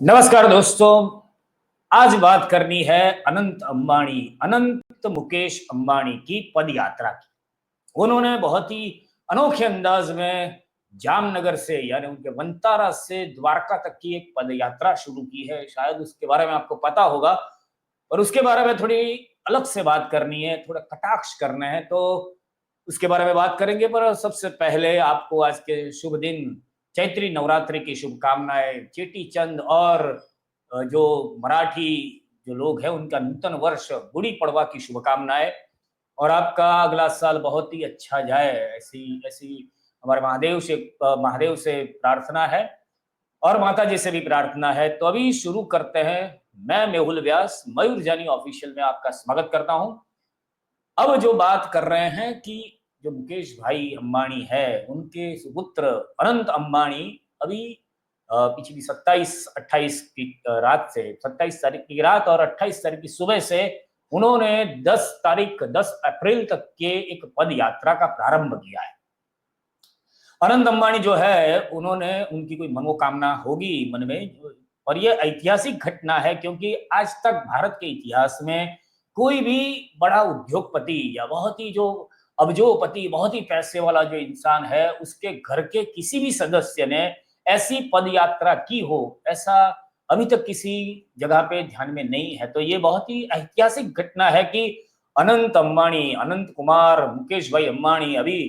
नमस्कार दोस्तों। आज बात करनी है अनंत मुकेश अंबानी की पद यात्रा की। उन्होंने बहुत ही अनोखे अंदाज में जामनगर से यानी उनके वंतारा से द्वारका तक की एक पद यात्रा शुरू की है। शायद उसके बारे में आपको पता होगा और उसके बारे में थोड़ी अलग से बात करनी है, थोड़ा कटाक्ष करना है, तो उसके बारे में बात करेंगे। पर सबसे पहले आपको आज के शुभ दिन चैत्री नवरात्रि की शुभकामनाएं, चेटी चंद और जो मराठी जो लोग हैं उनका नूतन वर्ष गुड़ी पड़वा की शुभकामनाएं। और आपका अगला साल बहुत ही अच्छा जाए, ऐसी ऐसी हमारे महादेव से प्रार्थना है और माता जी से भी प्रार्थना है। तो अभी शुरू करते हैं। मैं मेहुल व्यास मयूर जानी ऑफिशियल में आपका स्वागत करता हूं। अब जो बात कर रहे हैं कि जो मुकेश भाई अंबानी है उनके सुपुत्र अनंत अंबानी अभी पिछली 27-28 की रात से 27 तारीख की रात और 28 तारीख की सुबह से उन्होंने 10 अप्रैल तक के एक पद यात्रा का प्रारंभ किया है। अनंत अंबानी जो है उन्होंने उनकी कोई मनोकामना होगी मन में, और ये ऐतिहासिक घटना है क्योंकि आज तक भारत के इतिहास में कोई भी बड़ा उद्योगपति या बहुत ही जो अब्जोपति, बहुत ही पैसे वाला जो इंसान है, उसके घर के किसी भी सदस्य ने ऐसी पद यात्रा की हो, ऐसा अभी तक किसी जगह पे ध्यान में नहीं है। तो ये बहुत ही ऐतिहासिक घटना है कि अनंत अंबानी, अनंत कुमार मुकेश भाई अंबानी अभी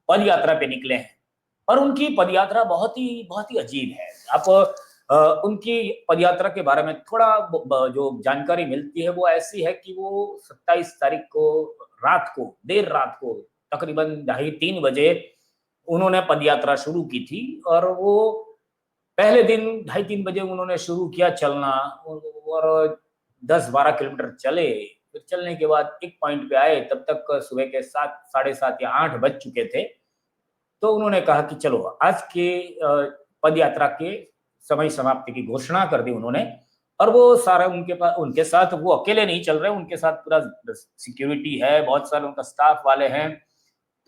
पद यात्रा पे निकले हैं। और उनकी पदयात्रा बहुत ही अजीब है। आप उनकी पदयात्रा के बारे में थोड़ा जो जानकारी मिलती है वो ऐसी है कि वो 27 तारीख को देर रात को तकरीबन 2:30-3 बजे उन्होंने पदयात्रा शुरू की थी। और वो पहले दिन 2:30-3 बजे उन्होंने शुरू किया चलना और 10-12 किलोमीटर चले। फिर चलने के बाद एक पॉइंट पे आए, तब तक सुबह के 7, साढ़े 7 या 8 बज चुके थे। तो उन्होंने कहा कि चलो आज के पद यात्रा के समय समाप्ति की घोषणा कर दी उन्होंने। और वो सारा उनके साथ वो अकेले नहीं चल रहे, उनके साथ पूरा सिक्योरिटी है, बहुत सारे उनका स्टाफ वाले हैं।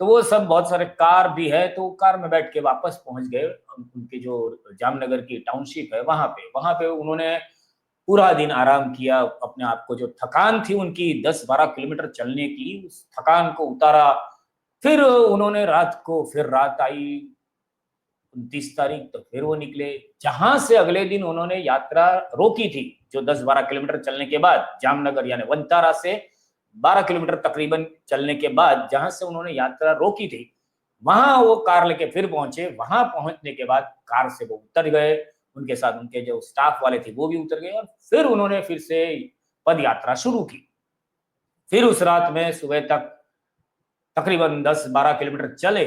तो वो सब बहुत सारे कार भी है, तो कार में बैठ के वापस पहुंच गए उनके जो जामनगर की टाउनशिप है वहां पे उन्होंने पूरा दिन आराम किया। अपने आप को जो थकान थी उनकी 10-12 किलोमीटर चलने की, उस थकान को उतारा। फिर उन्होंने रात आई 29 तारीख, तो फिर वो निकले जहां से अगले दिन उन्होंने यात्रा रोकी थी। जो 10-12 किलोमीटर चलने के बाद जामनगर यानी वंतारा से 12 किलोमीटर तकरीबन चलने के बाद जहां से उन्होंने यात्रा रोकी थी, वहां वो कार लेके फिर पहुंचे। वहां पहुंचने के बाद कार से वो उतर गए, उनके साथ उनके जो स्टाफ वाले थे वो भी उतर गए और फिर उन्होंने फिर से पद यात्रा शुरू की। फिर उस रात में सुबह तक तकरीबन 10-12 किलोमीटर चले।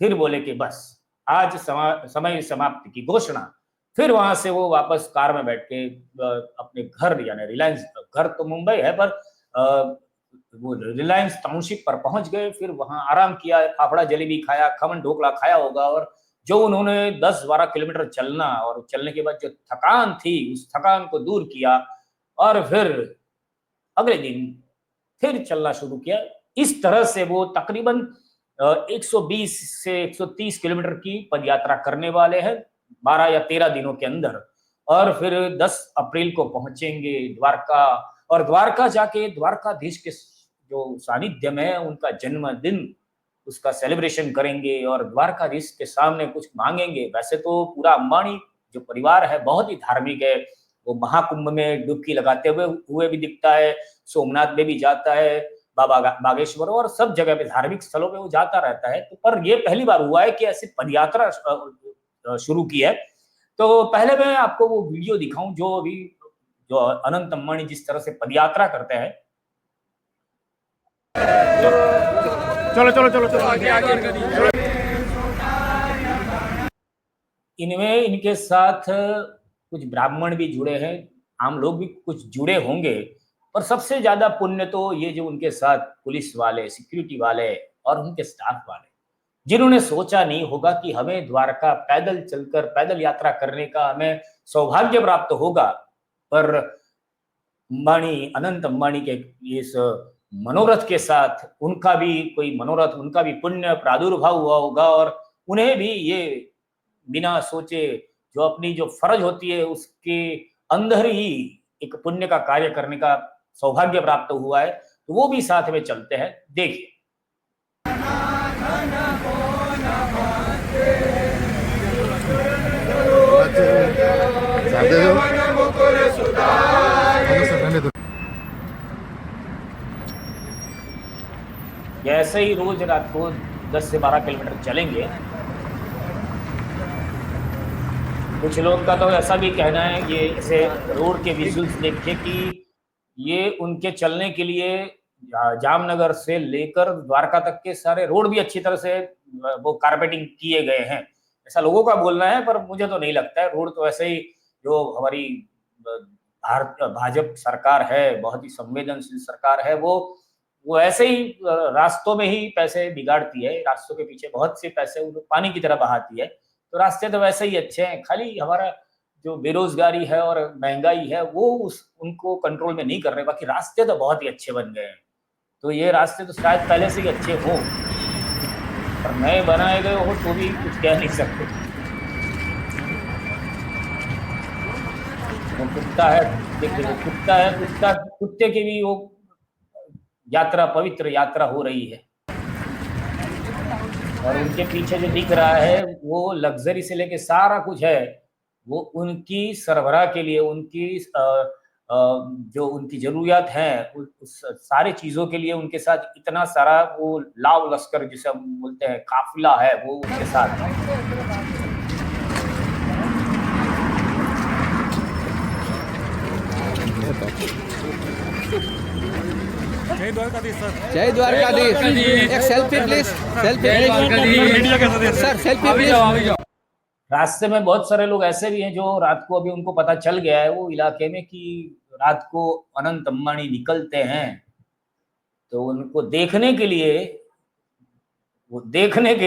फिर बोले कि बस आज समय समाप्ति की घोषणा। फिर वहां से वो वापस कार में बैठ के अपने घर यानी रिलायंस, घर तो मुंबई है पर वो रिलायंस टाउनशिप पर पहुंच गए। फिर वहां आराम किया, फाफड़ा जलेबी खाया, खमन ढोकला खाया होगा। और जो उन्होंने 10-12 किलोमीटर चलना और चलने के बाद जो थकान थी उस थकान को दूर किया और फिर अगले दिन फिर चलना शुरू किया। इस तरह से वो तकरीबन 120 से 130 किलोमीटर की पदयात्रा करने वाले हैं 12 या 13 दिनों के अंदर। और फिर 10 अप्रैल को पहुंचेंगे द्वारका। और द्वारका जाके द्वारकाधीश के जो सानिध्य में उनका जन्मदिन, उसका सेलिब्रेशन करेंगे और द्वारकाधीश के सामने कुछ मांगेंगे। वैसे तो पूरा अंबानी जो परिवार है बहुत ही धार्मिक है। वो महाकुंभ में डुबकी लगाते हुए भी दिखता है, सोमनाथ में भी जाता है, बाबा बागेश्वर और सब जगह पे धार्मिक स्थलों पे वो जाता रहता है। तो पर ये पहली बार हुआ है कि ऐसी पदयात्रा शुरू की है। तो पहले मैं आपको वो वीडियो दिखाऊं जो अभी जो अनंत अंबानी जिस तरह से पदयात्रा करते हैं। चलो चलो चलो चलो आगे आगे इनमें इनके साथ कुछ ब्राह्मण भी जुड़े हैं, आम लोग भी कुछ जुड़े होंगे। पर सबसे ज्यादा पुण्य तो ये जो उनके साथ पुलिस वाले, सिक्योरिटी वाले और उनके स्टाफ वाले, जिन्होंने सोचा नहीं होगा कि हमें द्वारका पैदल चलकर पैदल यात्रा करने का हमें सौभाग्य प्राप्त होगा। पर अंबानी, अनंत अंबानी के इस मनोरथ के साथ उनका भी कोई मनोरथ, उनका भी पुण्य प्रादुर्भाव हुआ होगा और उन्हें भी ये बिना सोचे जो अपनी जो फर्ज होती है उसके अंदर ही एक पुण्य का कार्य करने का सौभाग्य प्राप्त हुआ है, तो वो भी साथ में चलते हैं। देखिए जैसे ही रोज रात को 10 से 12 किलोमीटर चलेंगे, कुछ लोगों का तो ऐसा भी कहना है, ये ऐसे रोड के विजुअल्स देख के कि ये उनके चलने के लिए जामनगर से लेकर द्वारका तक के सारे रोड भी अच्छी तरह से वो कारपेटिंग किए गए हैं, ऐसा लोगों का बोलना है। पर मुझे तो नहीं लगता है। रोड तो ऐसे ही, जो हमारी भाजपा सरकार है, बहुत ही संवेदनशील सरकार है, वो ऐसे ही रास्तों में ही पैसे बिगाड़ती है, रास्तों के पीछे बहुत से पैसे वो पानी की तरह बहाती है। तो रास्ते तो वैसे ही अच्छे हैं, खाली हमारा जो बेरोजगारी है और महंगाई है वो उनको कंट्रोल में नहीं कर रहे, बाकी रास्ते तो बहुत ही अच्छे बन गए हैं। तो ये रास्ते तो शायद पहले से ही अच्छे हो, पर नए बनाए गए हो तो भी कुछ कह नहीं सकते। वो कुत्ता है, देखिए कुत्ता है, कुत्ते की भी वो यात्रा, पवित्र यात्रा हो रही है। और उनके पीछे जो दिख रहा है वो लग्जरी से लेके सारा कुछ है, वो उनकी सरबराह के लिए, उनकी जो उनकी जरूरियात है उस सारी चीजों के लिए उनके साथ इतना सारा वो लाव लश्कर जिसे हम बोलते हैं काफिला है, वो उनके साथ है। जय द्वारकाधीश सर। जय द्वारकाधीश। एक selfie please. Selfie sir, selfie please. रास्ते में बहुत सारे लोग ऐसे भी हैं जो रात को, अभी उनको पता चल गया है वो इलाके में कि रात को अनंत अंबानी निकलते हैं, तो उनको देखने के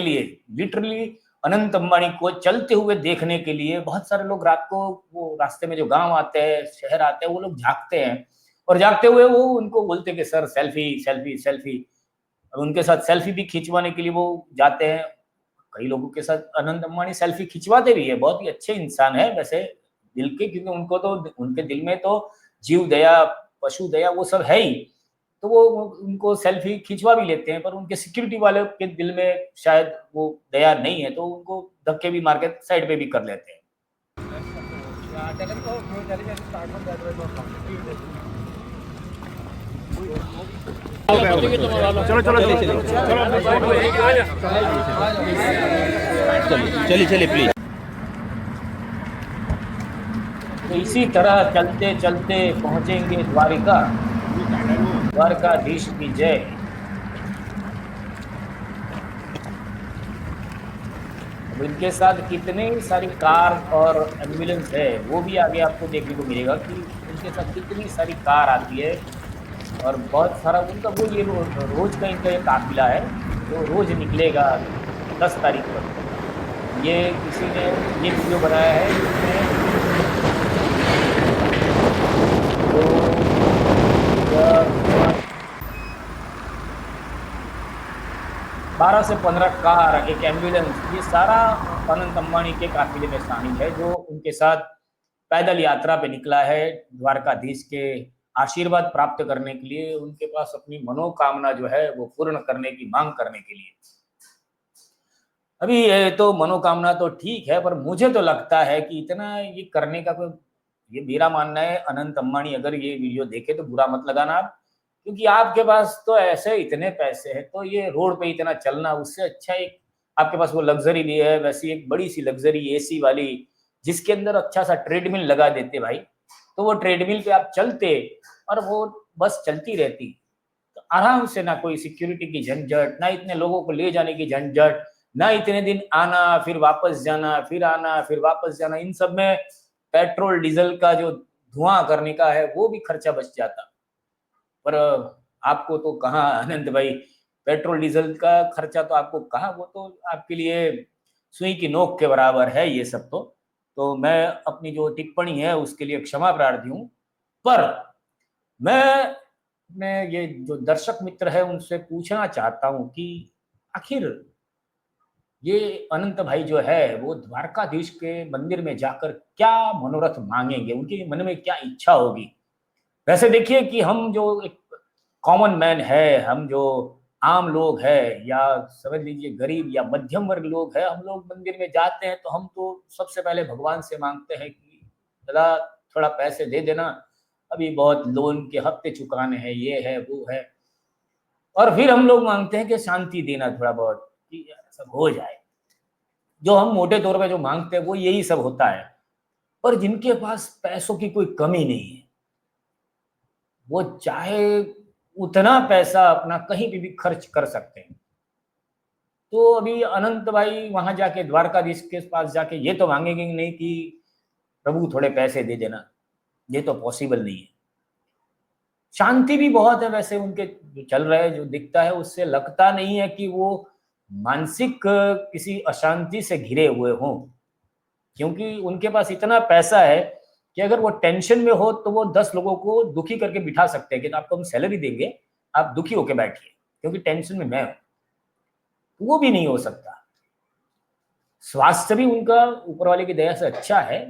लिए लिटरली अनंत अंबानी को चलते हुए देखने के लिए बहुत सारे लोग रात को वो रास्ते में जो गांव आते हैं, शहर आते हैं, वो लोग जागते हैं और जागते हुए वो उनको बोलते हैं कि सर सेल्फी सेल्फी सेल्फी। उनके साथ सेल्फी भी खिंचवाने के लिए वो जाते हैं। कई लोगों के साथ अनंत अंबानी सेल्फी खिंचवाते भी है, बहुत ही अच्छे इंसान है वैसे दिल के, क्योंकि उनको तो उनके दिल में तो जीव दया, पशु दया वो सब है ही, तो वो उनको सेल्फी खिंचवा भी लेते हैं। पर उनके सिक्योरिटी वाले के दिल में शायद वो दया नहीं है, तो उनको धक्के भी मार के साइड पे भी कर लेते हैं। चलो चलो चलिए प्लीज। तो इसी तरह चलते चलते पहुंचेंगे द्वारिका। द्वारकाधीश की जय। अब इनके साथ कितने सारी कार और एम्बुलेंस है वो भी आगे आपको देखने को मिलेगा कि इनके साथ कितनी सारी कार आती है और बहुत सारा उनका वो ये रोज का इनका ये काफिला है जो रोज निकलेगा 10 तारीख को। ये किसी ने ये वीडियो बनाया है जिसमें 12 से 15 कार, एक एम्बुलेंस, ये सारा अनंत अंबानी के काफिले में शामिल है, जो उनके साथ पैदल यात्रा पे निकला है द्वारकाधीश के आशीर्वाद प्राप्त करने के लिए, उनके पास अपनी मनोकामना जो है वो पूर्ण करने की मांग करने के लिए। अभी ये तो मनोकामना तो ठीक है, पर मुझे तो लगता है कि इतना ये करने का कोई, ये मेरा मानना है, अनंत अंबानी अगर ये वीडियो देखे तो बुरा मत लगाना आप, क्योंकि आपके पास तो ऐसे इतने पैसे हैं तो ये रोड पे इतना चलना, उससे अच्छा एक आपके पास वो लग्जरी भी है, वैसी एक बड़ी सी लग्जरी एसी वाली जिसके अंदर अच्छा सा ट्रेडमिल लगा देते भाई, तो वो ट्रेडमिल पे आप चलते और वो बस चलती रहती, तो आराम से, ना कोई सिक्योरिटी की झंझट, ना इतने लोगों को ले जाने की झंझट, ना इतने दिन आना फिर वापस जाना, फिर आना फिर वापस जाना, इन सब में पेट्रोल डीजल का जो धुआं करने का है वो भी खर्चा बच जाता। पर आपको तो कहाँ आनंद भाई, पेट्रोल डीजल का खर्चा तो आपको कहाँ, वो तो आपके लिए सुई की नोक के बराबर है ये सब। तो मैं अपनी जो टिप्पणी है उसके लिए क्षमा प्रार्थी हूँ, पर मैं ये जो दर्शक मित्र है उनसे पूछना चाहता हूँ कि आखिर ये अनंत भाई जो है वो द्वारकाधीश के मंदिर में जाकर क्या मनोरथ मांगेंगे, उनके मन में क्या इच्छा होगी। वैसे देखिए कि हम जो एक कॉमन मैन है, हम जो आम लोग हैं या समझ लीजिए गरीब या मध्यम वर्ग लोग हैं, हम लोग मंदिर में जाते हैं तो हम तो सबसे पहले भगवान से मांगते हैं कि दादा थोड़ा पैसे दे देना, अभी बहुत लोन के हफ्ते चुकाने हैं, ये है वो है। और फिर हम लोग मांगते हैं कि शांति देना थोड़ा बहुत, कि सब हो जाए। जो हम मोटे तौर पे जो मांगते हैं वो यही सब होता है। पर जिनके पास पैसों की कोई कमी नहीं है, वो चाहे उतना पैसा अपना कहीं पे भी खर्च कर सकते हैं। तो अभी अनंत भाई वहां जाके द्वारकाधीश के पास जाके ये तो मांगेंगे नहीं कि प्रभु थोड़े पैसे दे देना, ये तो पॉसिबल नहीं है। शांति भी बहुत है वैसे उनके, जो चल रहा है जो दिखता है उससे लगता नहीं है कि वो मानसिक किसी अशांति से घिरे हुए हों, क्योंकि उनके पास इतना पैसा है कि अगर वो टेंशन में हो तो वो 10 लोगों को दुखी करके बिठा सकते हैं कि आपको हम सैलरी देंगे, आप दुखी होकर बैठिए क्योंकि टेंशन में मैं हूं। वो भी नहीं हो सकता। स्वास्थ्य भी उनका ऊपर वाले की दया से अच्छा है।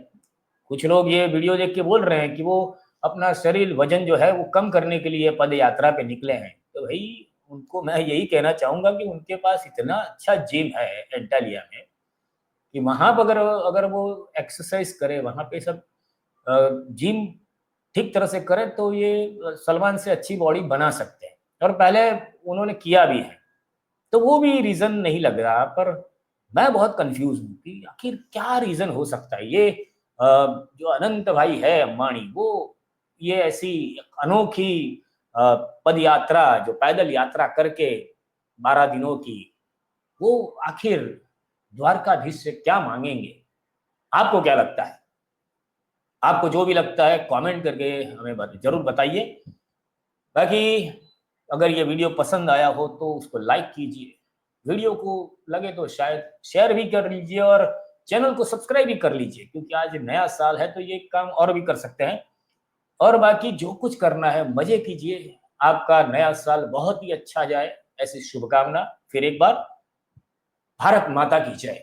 कुछ लोग ये वीडियो देख के बोल रहे हैं कि वो अपना शरीर वजन जो है वो कम करने के लिए पद यात्रा पे निकले हैं। तो भाई उनको मैं यही कहना चाहूंगा कि उनके पास इतना अच्छा जिम है एंटालिया में कि वहां पर अगर अगर वो एक्सरसाइज करे, वहां पे सब जिम ठीक तरह से करे तो ये सलमान से अच्छी बॉडी बना सकते हैं, और पहले उन्होंने किया भी है। तो वो भी रीजन नहीं लग रहा। पर मैं बहुत कंफ्यूज हूँ कि आखिर क्या रीजन हो सकता है। ये जो अनंत भाई है अंबानी, वो ये ऐसी अनोखी पद यात्रा जो पैदल यात्रा करके 12 दिनों की, वो आखिर द्वारकाधीश से क्या मांगेंगे। आपको क्या लगता है? आपको जो भी लगता है कमेंट करके हमें जरूर बताइए। बाकी अगर ये वीडियो पसंद आया हो तो उसको लाइक कीजिए, वीडियो को लगे तो शायद शेयर भी कर लीजिए और चैनल को सब्सक्राइब भी कर लीजिए, क्योंकि आज नया साल है तो ये काम और भी कर सकते हैं। और बाकी जो कुछ करना है मजे कीजिए। आपका नया साल बहुत ही अच्छा जाए, ऐसी शुभकामना। फिर एक बार भारत माता की जय।